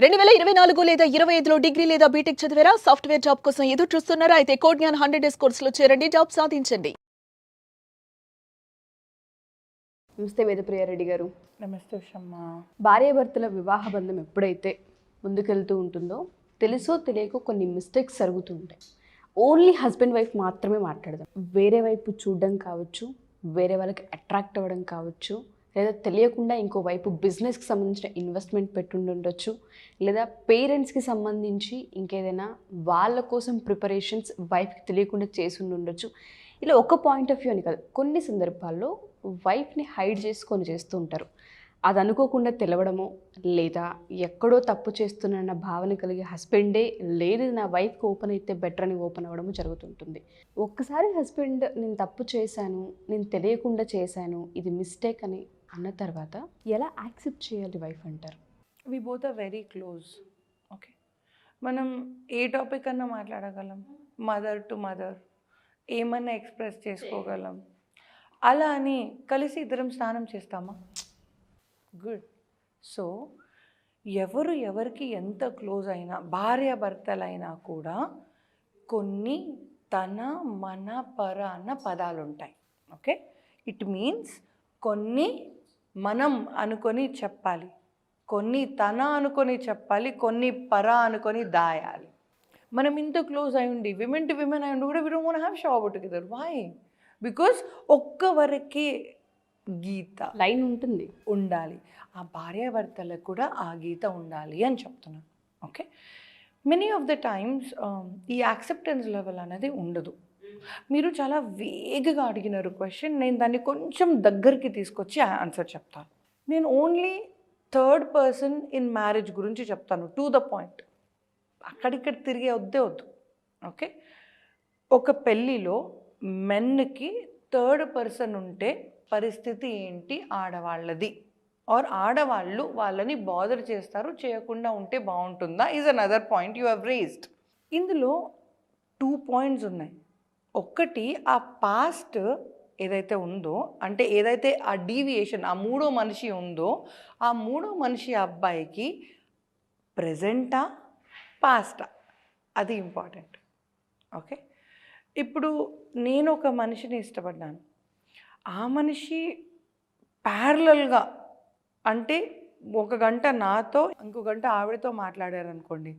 2024 లేదా 25లో డిగ్రీ లేదా బీటెక్ చదివారా? సాఫ్ట్‌వేర్ జాబ్ కోసం ఎదురు చూస్తున్నారా? అయితే కోడ్ జ్ఞాన్ 100 డేస్ కోర్సులో చేరండి, జాబ్ సాధించండి. నమస్తే వేదప్రియారెడ్డి గారు. నమస్తే ఉషమ్మ. భార్యాభర్తల వివాహ బంధం ఎప్పుడైతే ముందుకెళ్తూ ఉంటుందో తెలుసో తెలియకో కొన్ని మిస్టేక్స్ జరుగుతూ ఉంటాయి. ఓన్లీ హస్బెండ్ వైఫ్ మాత్రమే మాట్లాడదాం. వేరే వైపు చూడడం కావచ్చు, వేరే వాళ్ళకి అట్రాక్ట్ అవ్వడం కావచ్చు, లేదా తెలియకుండా ఇంకో వైపు బిజినెస్కి సంబంధించిన ఇన్వెస్ట్మెంట్ పెట్టుండొచ్చు, లేదా పేరెంట్స్కి సంబంధించి ఇంకేదైనా వాళ్ళ కోసం ప్రిపరేషన్స్ వైఫ్కి తెలియకుండా చేసి ఉండొచ్చు. ఇలా ఒక పాయింట్ ఆఫ్ వ్యూ అని కాదు, కొన్ని సందర్భాల్లో వైఫ్ని హైడ్ చేసుకొని చేస్తూ ఉంటారు. అది అనుకోకుండా తెలవడమో, లేదా ఎక్కడో తప్పు చేస్తున్న భావన కలిగే హస్బెండే లేదు నా వైఫ్కి ఓపెన్ అయితే బెటర్ అని ఓపెన్ అవ్వడము జరుగుతుంటుంది. ఒక్కసారి హస్బెండ్ నేను తప్పు చేశాను, నేను తెలియకుండా చేశాను, ఇది మిస్టేక్ అని అన్న తర్వాత ఎలా యాక్సెప్ట్ చేయాలి వైఫ్ అంటారు? We both are very close. Okay, మనం ఏ టాపిక్ అన్నా మాట్లాడగలం, మదర్ టు మదర్ ఏమన్నా ఎక్స్ప్రెస్ చేసుకోగలం. అలా అని కలిసి ఇద్దరం స్నానం చేస్తామా? గుడ్. సో ఎవరు ఎవరికి ఎంత క్లోజ్ అయినా, భార్యాభర్తలైనా కూడా కొన్ని తన మన పర అన్న పదాలు ఉంటాయి. ఓకే, ఇట్ మీన్స్ కొన్ని మనం అనుకొని చెప్పాలి, కొన్ని తన అనుకొని చెప్పాలి, కొన్ని పర అనుకొని దాయాలి. మనం ఇంత క్లోజ్ అయి ఉండి, విమెన్ టు విమెన్ అయి ఉండి కూడా we don't want to have shower together. Why? Because ఒక్కవరకే గీత లైన్ ఉంటుంది, ఉండాలి. ఆ భార్యాభర్తలకు కూడా ఆ గీత ఉండాలి అని చెప్తున్నాను. Okay, many of the times ఈ యాక్సెప్టెన్స్ లెవెల్ అనేది ఉండదు. మీరు చాలా వేగగా అడిగినారు క్వశ్చన్, నేను దాన్ని కొంచెం దగ్గరికి తీసుకొచ్చి ఆన్సర్ చెప్తాను. నేను only third person in marriage గురించి చెప్తాను, టు ద పాయింట్. అక్కడిక్కడ తిరిగే వద్దే వద్దు. ఓకే, ఒక పెళ్ళిలో మెన్కి థర్డ్ పర్సన్ ఉంటే పరిస్థితి ఏంటి ఆడవాళ్ళది, ఆర్ ఆడవాళ్ళు వాళ్ళని బాదర్ చేస్తారు, చేయకుండా ఉంటే బాగుంటుందా, is another point you have raised. ఇందులో 2 పాయింట్స్ ఉన్నాయి. ఒకటి, ఆ పాస్ట్ ఏదైతే ఉందో, అంటే ఏదైతే ఆ డీవియేషన్, ఆ మూడో మనిషి ఉందో, ఆ మూడో మనిషి అబ్బాయికి ప్రెజెంటా పాస్టా, అది ఇంపార్టెంట్. ఓకే, ఇప్పుడు నేను ఒక మనిషిని ఇష్టపడ్డాను, ఆ మనిషి ప్యారలల్గా, అంటే 1 గంట నాతో ఇంకో గంట ఆవిడతో మాట్లాడారనుకోండి,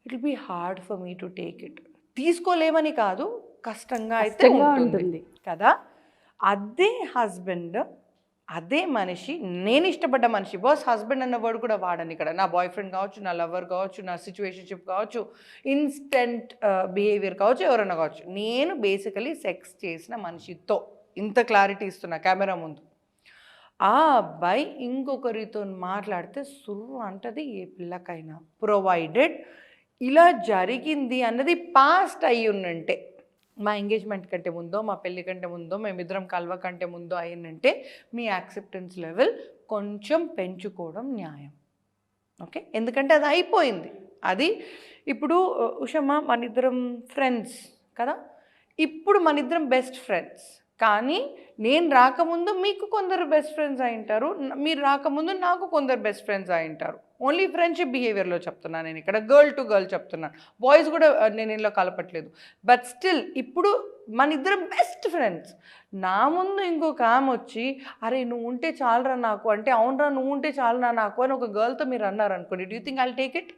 it will be hard for me to take it. తీసుకోలేమని కాదు, కష్టంగా అయితే ఉంటుంది కదా. అదే హస్బెండ్, అదే మనిషి, నేను ఇష్టపడ్డ మనిషి, బాస్ హస్బెండ్ అన్న వర్డ్ కూడా వాడని ఇక్కడ, నా బాయ్ ఫ్రెండ్ కావచ్చు, నా లవర్ కావచ్చు, నా సిచ్యువేషన్షిప్ కావచ్చు, ఇన్స్టెంట్ బిహేవియర్ కావచ్చు, ఎవరన్నా కావచ్చు, నేను బేసికలీ సెక్స్ చేసిన మనిషితో, ఇంత క్లారిటీ ఇస్తున్నా కెమెరా ముందు. ఆ అబ్బాయి ఇంకొకరితో మాట్లాడితే సుర్రు అంటది ఏ పిల్లకైనా, ప్రొవైడెడ్ ఇలా జరిగింది అన్నది పాస్ట్ అయ్యి ఉన్నంటే, మా ఎంగేజ్మెంట్ కంటే ముందో, మా పెళ్ళి కంటే ముందో, మేమిద్దరం కలవ కంటే ముందో అయ్యిందంటే మీ యాక్సెప్టెన్స్ లెవెల్ కొంచెం పెంచుకోవడం న్యాయం. ఓకే, ఎందుకంటే అది అయిపోయింది. అది ఇప్పుడు ఉషమ్మ మనిద్దరం ఫ్రెండ్స్ కదా, ఇప్పుడు మనిద్దరం బెస్ట్ ఫ్రెండ్స్, కానీ నేను రాకముందు మీకు కొందరు బెస్ట్ ఫ్రెండ్స్ అయి ఉంటారు, మీరు రాకముందు నాకు కొందరు బెస్ట్ ఫ్రెండ్స్ అయి ఉంటారు. ఓన్లీ ఫ్రెండ్షిప్ బిహేవియర్లో చెప్తున్నాను నేను ఇక్కడ, గర్ల్ టు గర్ల్ చెప్తున్నాను, బాయ్స్ కూడా నేను ఇంట్లో కలపట్లేదు. బట్ స్టిల్ ఇప్పుడు మన ఇద్దరం బెస్ట్ ఫ్రెండ్స్. నా ముందు ఇంకొక ఆమె వచ్చి అరే నువ్వు ఉంటే చాలరా నాకు అంటే, అవునరా నువ్వు ఉంటే చాలరా నాకు అని ఒక గర్ల్తో మీరు అన్నారనుకోండి, do you think I will take it?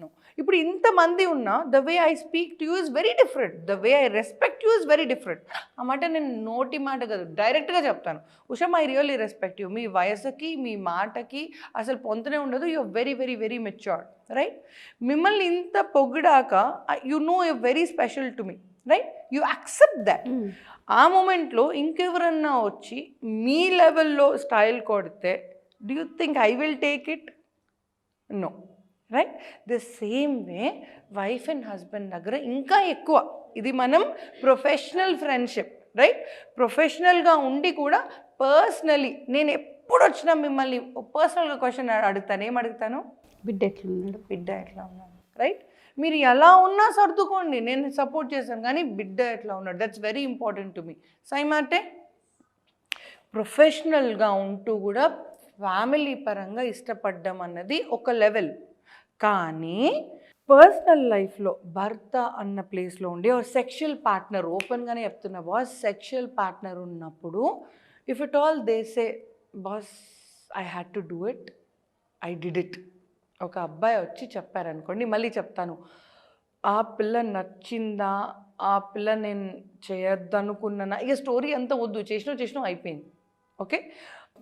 No. ఇప్పుడు ఇంతమంది ఉన్నా the way I speak to you is very different, the way I respect you is very different. ఆ మాట నేను నోటి మాట కాదు, డైరెక్ట్గా చెప్తాను, ఉషమ్ ఐ రియల్లీ రెస్పెక్ట్ యూ. మీ వయసుకి మీ మాటకి అసలు పొంతనే ఉండదు, you are very very very matured, right? మిమ్మల్ని ఇంత పొగిడాక you know you very special to me, right? You accept that. ఆ మూమెంట్లో ఇంకెవరన్నా వచ్చి మీ లెవెల్లో స్టైల్ కొడితే do you think I will take it? No, right? The same way wife and husband దగ్గర ఇంకా ఎక్కువ, ఇది మనం ప్రొఫెషనల్ ఫ్రెండ్షిప్, రైట్? ప్రొఫెషనల్గా ఉండి కూడా పర్సనలీ నేను ఎప్పుడు వచ్చినా మిమ్మల్ని పర్సనల్గా క్వశ్చన్ అడుగుతాను. ఏం అడుగుతాను? బిడ్డ ఎట్లా ఉన్నాడు, బిడ్డ ఎట్లా ఉన్నాడు, రైట్? మీరు ఎలా ఉన్నా సర్దుకోండి, నేను సపోర్ట్ చేశాను, కానీ బిడ్డ ఎట్లా ఉన్నాడు, that's very important to me. సైమాటే ప్రొఫెషనల్గా ఉంటూ కూడా ఫ్యామిలీ పరంగా ఇష్టపడ్డం అన్నది ఒక లెవెల్. కానీ పర్సనల్ లైఫ్లో భర్త అన్న ప్లేస్లో ఉండి సెక్షువల్ పార్ట్నర్, ఓపెన్గానే చెప్తున్నా బాస్, సెక్షువల్ పార్ట్నర్ ఉన్నప్పుడు if it all they say boss I had to do it, I did it. ఒక అబ్బాయి వచ్చి చెప్పారనుకోండి, మళ్ళీ చెప్తాను, ఆ పిల్ల నచ్చిందా, ఆ పిల్ల నేను చేయొద్దనుకున్నానా, ఇక స్టోరీ అంతా వద్దు, చేసినా అయిపోయింది. ఓకే,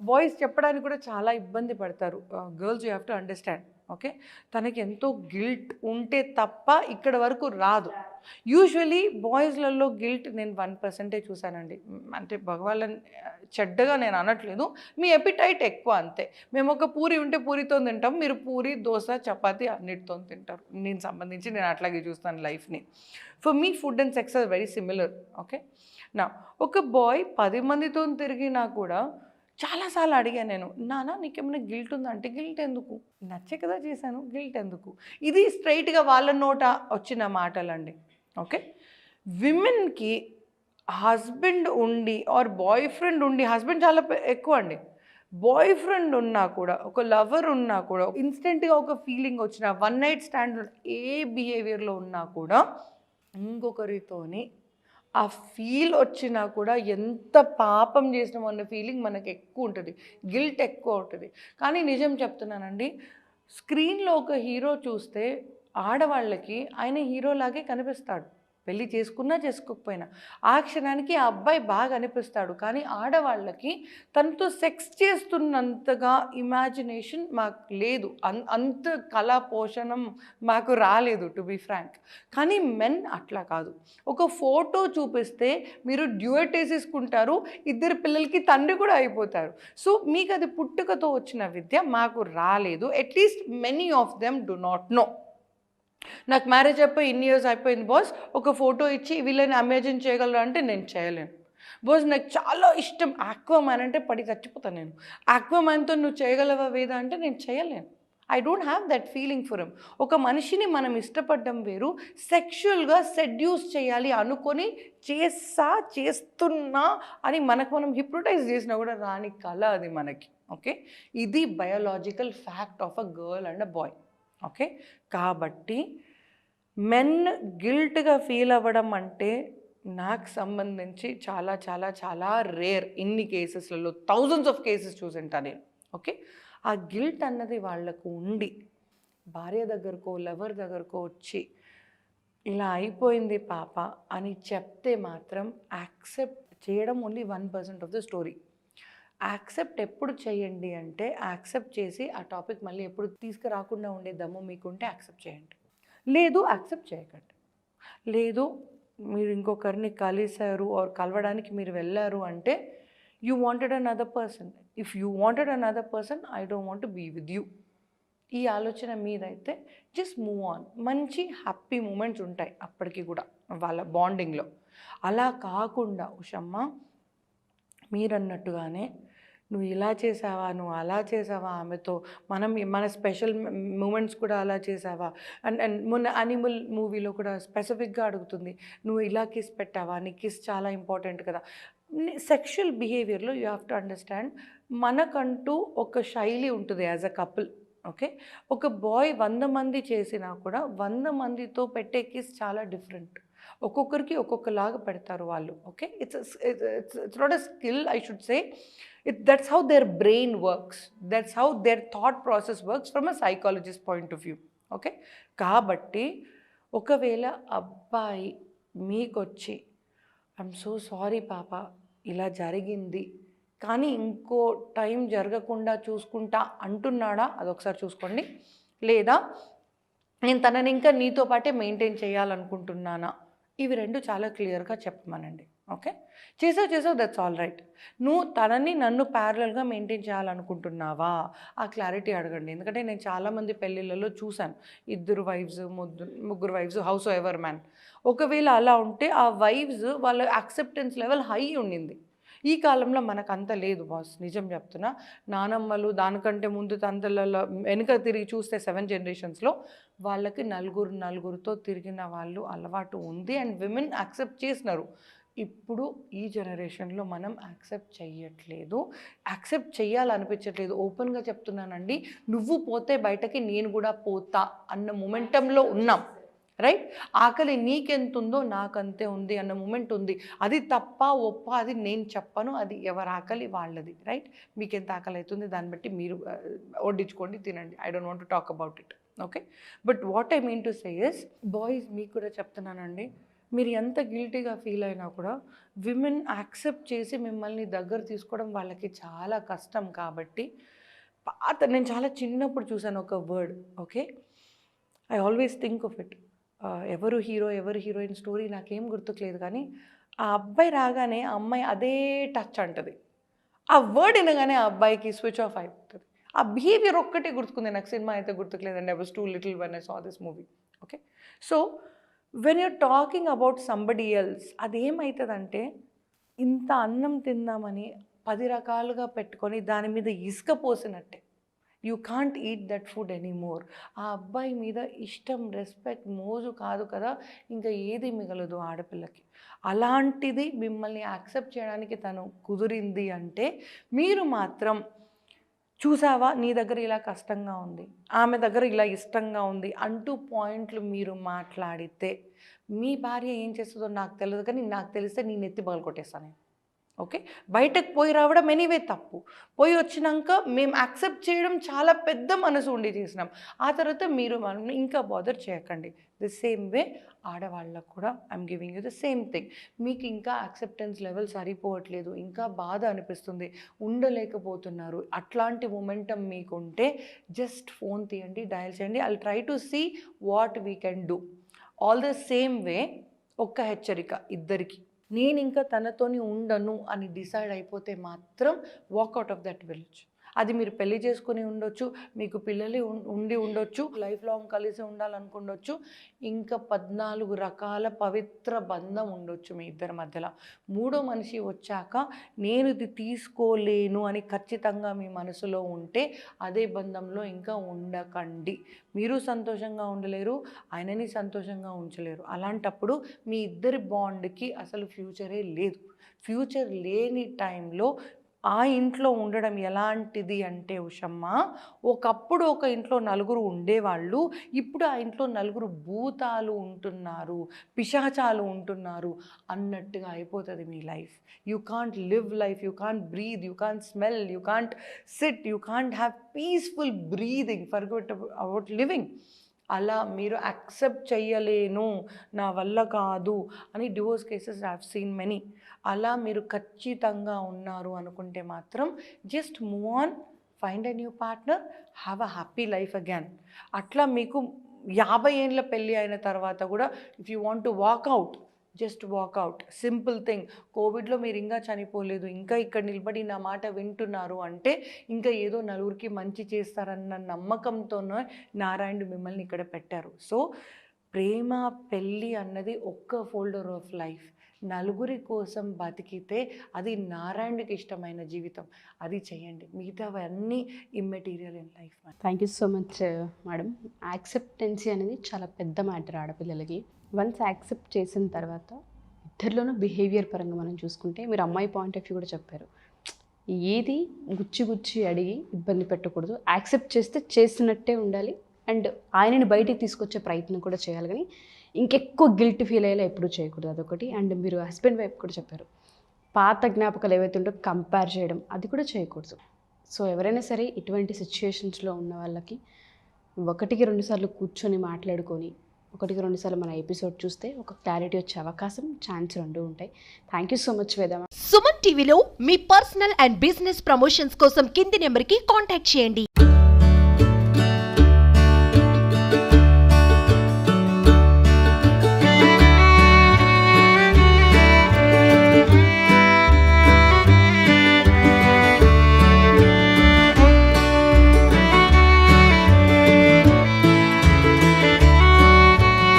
బాయ్స్ చెప్పడానికి కూడా చాలా ఇబ్బంది పడతారు. Girls you have to understand. Okay, తనకి ఎంతో గిల్ట్ ఉంటే తప్ప ఇక్కడ వరకు రాదు. యూజువలీ బాయ్స్లలో గిల్ట్ నేను 1% చూశానండి. అంటే భగవాళ్ళని చెడ్డగా నేను అనట్లేదు, మీ ఎపిటైట్ ఎక్కువ అంతే. మేము ఒక పూరి ఉంటే పూరితో తింటాం, మీరు పూరి, దోశ, చపాతి అన్నిటితో తింటారు. నేను అట్లాగే చూస్తాను లైఫ్ని. For me food and sex are very similar. Okay, నా ఒక బాయ్ 10 మందితో తిరిగినా కూడా చాలాసార్లు అడిగాను నేను, నాన్న నీకేమైనా గిల్ట్ ఉందా అంటే, గిల్ట్ ఎందుకు, నచ్చే కదా చేశాను, గిల్ట్ ఎందుకు. ఇది స్ట్రైట్గా వాళ్ళ నోట వచ్చిన మాటలండి. ఓకే, విమెన్కి హస్బెండ్ ఉండి ఆర్ బాయ్ ఫ్రెండ్ ఉండి, హస్బెండ్ చాలా ఎక్కువ అండి, బాయ్ ఫ్రెండ్ ఉన్నా కూడా, ఒక లవర్ ఉన్నా కూడా, ఇన్స్టెంట్గా ఒక ఫీలింగ్ వచ్చిన, వన్ నైట్ స్టాండ్ ఏ బిహేవియర్లో ఉన్నా కూడా ఇంకొకరితోని ఆ ఫీల్ వచ్చినా కూడా ఎంత పాపం చేసినామో అన్న ఫీలింగ్ మనకు ఎక్కువ ఉంటుంది, గిల్ట్ ఎక్కువ ఉంటుంది. కానీ నిజం చెప్తున్నానండి, స్క్రీన్లో ఒక హీరో చూస్తే ఆడవాళ్ళకి ఆయన హీరోలాగే కనిపిస్తాడు, పెళ్ళి చేసుకున్నా చేసుకోకపోయినా ఆ క్షణానికి ఆ అబ్బాయి బాగా అనిపిస్తాడు. కానీ ఆడవాళ్ళకి తనతో సెక్స్ చేస్తున్నంతగా ఇమాజినేషన్ మాకు లేదు, అంత కళా పోషణం మాకు రాలేదు టు బి ఫ్రాంక్. కానీ మెన్ అట్లా కాదు, ఒక ఫోటో చూపిస్తే మీరు డ్యూయట్ వేసేసుకుంటారు, ఇద్దరు పిల్లలకి తండ్రి కూడా అయిపోతారు. సో మీకు అది పుట్టుకతో వచ్చిన విద్య, మాకు రాలేదు. At least many of them do not know. నాకు మ్యారేజ్ అయిపోయి ఇన్ని ఇయర్స్ అయిపోయింది బాస్, ఒక ఫోటో ఇచ్చి వీళ్ళని అమేజిన్ చేయగలరా అంటే నేను చేయలేను బాస్. నాకు చాలా ఇష్టం ఆక్వామ్యాన్ అంటే, పడి చచ్చిపోతాను నేను. ఆక్వామ్యాన్తో నువ్వు చేయగలవా వేద అంటే నేను చేయలేను. I don't have that feeling for him. ఒక మనిషిని మనం ఇష్టపడడం వేరు, సెక్షువల్గా సెడ్యూస్ చేయాలి అనుకొని చేస్తున్నా అని మనకు మనం హిప్నోటైజ్ చేసినా కూడా రాని కళ అది మనకి. ఓకే, ఇది biological fact of a girl and a boy. Okay, కాబట్టి మెన్ గిల్ట్గా ఫీల్ అవ్వడం అంటే నాకు సంబంధించి చాలా చాలా చాలా రేర్. ఇన్ని కేసెస్లలో థౌజండ్స్ ఆఫ్ కేసెస్ చూసింటా నేను. ఓకే, ఆ గిల్ట్ అన్నది వాళ్లకు ఉండి భార్య దగ్గరకో లవర్ దగ్గరకో వచ్చి ఇలా అయిపోయింది పాప అని చెప్తే మాత్రం యాక్సెప్ట్ చేయడం only 1% of the story. Accept ఎప్పుడు చేయండి అంటే, యాక్సెప్ట్ చేసి ఆ టాపిక్ మళ్ళీ ఎప్పుడు తీసుకురాకుండా ఉండే దమ్ము మీకుంటే యాక్సెప్ట్ చేయండి, లేదు యాక్సెప్ట్ చేయకండి. లేదు మీరు ఇంకొకరిని కలిశారు ఆర్ కలవడానికి మీరు వెళ్ళారు అంటే you wanted another person. If you wanted another person, I don't want to be with you. ఈ ఆలోచన మీదైతే జస్ట్ మూవ్ ఆన్. మంచి హ్యాపీ మూమెంట్స్ ఉంటాయి అప్పటికి కూడా వాళ్ళ బాండింగ్లో. అలా కాకుండా ఉషమ్మ మీరన్నట్టుగానే నువ్వు ఇలా చేసావా, నువ్వు అలా చేసావా, ఆమెతో మన స్పెషల్ మూమెంట్స్ కూడా అలా చేసావా, అండ్ మొన్న యానిమల్ మూవీలో కూడా స్పెసిఫిక్గా అడుగుతుంది, నువ్వు ఇలా కిస్ పెట్టావా, నీ కిస్ చాలా ఇంపార్టెంట్ కదా. సెక్షువల్ బిహేవియర్లో యూ హ్యావ్ టు అండర్స్టాండ్, మనకంటూ ఒక శైలి ఉంటుంది యాజ్ అ కపుల్. ఓకే, ఒక బాయ్ 100 మంది చేసినా కూడా 100 మందితో పెట్టే కిస్ చాలా డిఫరెంట్, ఒక్కొక్కరికి ఒక్కొక్కలాగా పెడతారు వాళ్ళు. Okay, it's not a skill, I should say that's how their brain works, that's how their thought process works from a psychologist point of view. Okay, కాబట్టి ఒకవేళ అబ్బాయి మీకొచ్చి ఐఎమ్ సో సారీ పాప ఇలా జరిగింది కానీ ఇంకో టైం జరగకుండా చూసుకుంటా అంటున్నాడా, అదొకసారి చూసుకోండి. లేదా నేను తనని ఇంకా నీతో పాటే మెయింటైన్ చేయాలనుకుంటున్నానా, ఇవి రెండు చాలా క్లియర్గా చెప్పమనండి. ఓకే, చేసావు దట్స్ ఆల్ రైట్. నువ్వు తనని నన్ను ప్యారలల్గా మెయింటైన్ చేయాలనుకుంటున్నావా, ఆ క్లారిటీ అడగండి. ఎందుకంటే నేను చాలామంది పెళ్ళిళ్ళలో చూశాను, 2 wives 3 wives, howsoever man. ఒకవేళ అలా ఉంటే ఆ వైఫ్స్ వాళ్ళ యాక్సెప్టెన్స్ లెవెల్ హై ఉండింది. ఈ కాలంలో మనకు అంత లేదు బాస్, నిజం చెప్తున్నా. నానమ్మలు దానికంటే ముందు తంతలలో వెనుక తిరిగి చూస్తే 7 జనరేషన్స్లో వాళ్ళకి నలుగురితో తిరిగిన వాళ్ళు అలవాటు ఉంది అండ్ విమెన్ యాక్సెప్ట్ చేసినారు. ఇప్పుడు ఈ జనరేషన్లో మనం యాక్సెప్ట్ చెయ్యట్లేదు, యాక్సెప్ట్ చెయ్యాలనిపించట్లేదు. ఓపెన్గా చెప్తున్నానండి, నువ్వు పోతే బయటకి నేను కూడా పోతా అన్న మొమెంటంలో ఉన్నాం, రైట్? ఆకలి నీకెంతుందో నాకంతే ఉంది అన్న మూమెంట్ ఉంది. అది తప్ప ఒప్ప అది నేను చెప్పను, అది ఎవరి ఆకలి వాళ్ళది, రైట్? మీకు ఎంత ఆకలి అవుతుంది దాన్ని బట్టి మీరు వడ్డించుకోండి, తినండి. I don't want to talk about it, okay? But what I mean to say is, boys మీకు కూడా చెప్తున్నానండి, మీరు ఎంత గిల్టీగా ఫీల్ అయినా కూడా విమెన్ యాక్సెప్ట్ చేసి మిమ్మల్ని దగ్గర తీసుకోవడం వాళ్ళకి చాలా కష్టం. కాబట్టి నేను చాలా చిన్నప్పుడు చూసాను ఒక word, okay? I always think of it. ఎవరు హీరో ఎవరు హీరోయిన్ స్టోరీ నాకేం గుర్తుకులేదు, కానీ ఆ అబ్బాయి రాగానే ఆ అమ్మాయి అదే టచ్ అంటది. ఆ వర్డ్ వినగానే ఆ అబ్బాయికి స్విచ్ ఆఫ్ అయిపోతుంది. ఆ బిహేవియర్ ఒక్కటే గుర్తుకుంది, నాకు సినిమా అయితే గుర్తుకులేదండి. I was too little when I saw this movie, okay? So when you're talking about somebody else, అదేమవుతుందంటే ఇంత అన్నం తిందామని 10 రకాలుగా పెట్టుకొని దాని మీద ఇసుక పోసినట్టే. You can't eat that food anymore. ఆ అబ్బాయి మీద ఇష్టం, రెస్పెక్ట్, మోజు కాదు కదా ఇంకా ఏది మిగలదు ఆడపిల్లకి. అలాంటిది మిమ్మల్ని యాక్సెప్ట్ చేయడానికి తను కుదిరింది అంటే మీరు మాత్రం చూసావా నీ దగ్గర ఇలా కష్టంగా ఉంది, ఆమె దగ్గర ఇలా ఇష్టంగా ఉంది అంటూ పాయింట్లు మీరు మాట్లాడితే మీ భార్య ఏం చేస్తుందో నాకు తెలియదు, కానీ నాకు తెలిస్తే నేను ఎత్తి పగలగొట్టేస్తాను, ఓకే? బయటకు పోయి రావడం ఎనీవే తప్పు. పోయి వచ్చినాక మేము యాక్సెప్ట్ చేయడం చాలా పెద్ద మనసు ఉండి చేసినాం. ఆ తర్వాత మీరు మనం ఇంకా బాదర్ చేయకండి. ది సేమ్ వే ఆడవాళ్ళకు కూడా I'm giving you the same thing. మీకు ఇంకా యాక్సెప్టెన్స్ లెవెల్ సరిపోవట్లేదు, ఇంకా బాధ అనిపిస్తుంది, ఉండలేకపోతున్నారు, అట్లాంటి మొమెంటం మీకుంటే జస్ట్ ఫోన్ తీయండి, డయల్ చేయండి. I'll try to see what we can do. All the same way ఒక్క హెచ్చరిక ఇద్దరికి, నేను ఇంకా తనతోని ఉండను అని డిసైడ్ అయిపోతే మాత్రం వాక్అవుట్ ఆఫ్ దట్ విలేజ్. అది మీరు పెళ్లి చేసుకుని ఉండొచ్చు, మీకు పిల్లలు ఉండి ఉండొచ్చు, లైఫ్ లాంగ్ కలిసి ఉండాలనుకుండొచ్చు, ఇంకా 14 రకాల పవిత్ర బంధం ఉండొచ్చు మీ ఇద్దరి మధ్యలో. మూడో మనిషి వచ్చాక నేను ఇది తీసుకోలేను అని ఖచ్చితంగా మీ మనసులో ఉంటే అదే బంధంలో ఇంకా ఉండకండి. మీరు సంతోషంగా ఉండలేరు, ఆయనని సంతోషంగా ఉంచలేరు. అలాంటప్పుడు మీ ఇద్దరి బాండ్కి అసలు ఫ్యూచరే లేదు. ఫ్యూచర్ లేని టైంలో ఆ ఇంట్లో ఉండడం ఎలాంటిది అంటే ఉషమ్మ, ఒకప్పుడు ఒక ఇంట్లో నలుగురు ఉండేవాళ్ళు, ఇప్పుడు ఆ ఇంట్లో నలుగురు భూతాలు ఉంటున్నారు, పిశాచాలు ఉంటున్నారు అన్నట్టుగా అయిపోతుంది మీ life. You can't live life, you can't breathe, you can't smell, you can't sit, you can't have peaceful breathing, forget about living. అలా మీరు యాక్సెప్ట్ చెయ్యలేను, నా వల్ల కాదు అని divorce cases I have seen many. అలా మీరు ఖచ్చితంగా ఉన్నారు అనుకుంటే మాత్రం just move on, find a new partner, have a happy life again. అట్లా మీకు 50 ఏళ్ళ పెళ్ళి అయిన తర్వాత కూడా if you want to walk out, just walk out. Simple thing. కోవిడ్లో మీరు ఇంకా చనిపోలేదు, ఇంకా ఇక్కడ నిలబడి నా మాట వింటున్నారు అంటే ఇంకా ఏదో నలుగురికి మంచి చేస్తారన్న నమ్మకంతోనే నారాయణుడు మిమ్మల్ని ఇక్కడ పెట్టారు. సో ప్రేమ పెళ్ళి అన్నది ఒక్క ఫోల్డర్ ఆఫ్ లైఫ్. నలుగురి కోసం బతికితే అది నారాయణుడికి ఇష్టమైన జీవితం, అది చేయండి. మిగతావన్నీ immaterial in life. Thank you so much madam. Acceptancy అనేది చాలా పెద్ద మ్యాటర్ ఆడపిల్లలకి. వన్స్ యాక్సెప్ట్ చేసిన తర్వాత ఇద్దరిలోనూ బిహేవియర్ పరంగా మనం చూసుకుంటే, మీరు అమ్మాయి పాయింట్ ఆఫ్ వ్యూ కూడా చెప్పారు, ఏది గుచ్చి అడిగి ఇబ్బంది పెట్టకూడదు, యాక్సెప్ట్ చేస్తే చేసినట్టే ఉండాలి, అండ్ ఆయనని బయటికి తీసుకొచ్చే ప్రయత్నం కూడా చేయాలి, కానీ ఇంకెక్కువ గిల్ట్ ఫీల్ అయ్యేలా ఎప్పుడూ చేయకూడదు, అదొకటి. అండ్ మీరు హస్బెండ్ వైఫ్ కూడా చెప్పారు, పాత జ్ఞాపకాలు ఏవైతే ఉంటో కంపేర్ చేయడం అది కూడా చేయకూడదు. సో ఎవరైనా సరే ఇటువంటి సిచ్యుయేషన్స్లో ఉన్న వాళ్ళకి 1-2 సార్లు కూర్చొని మాట్లాడుకొని 1-2 సార్లు మన ఎపిసోడ్ చూస్తే ఒక క్లారిటీ వచ్చే అవకాశం, ఛాన్స్ 2 ఉంటాయి. థ్యాంక్ యూ సో మచ్ వేద. సుమన్ టీవీలో మీ పర్సనల్ అండ్ బిజినెస్ ప్రమోషన్స్ కోసం కింది నెంబర్కి కాంటాక్ట్ చేయండి.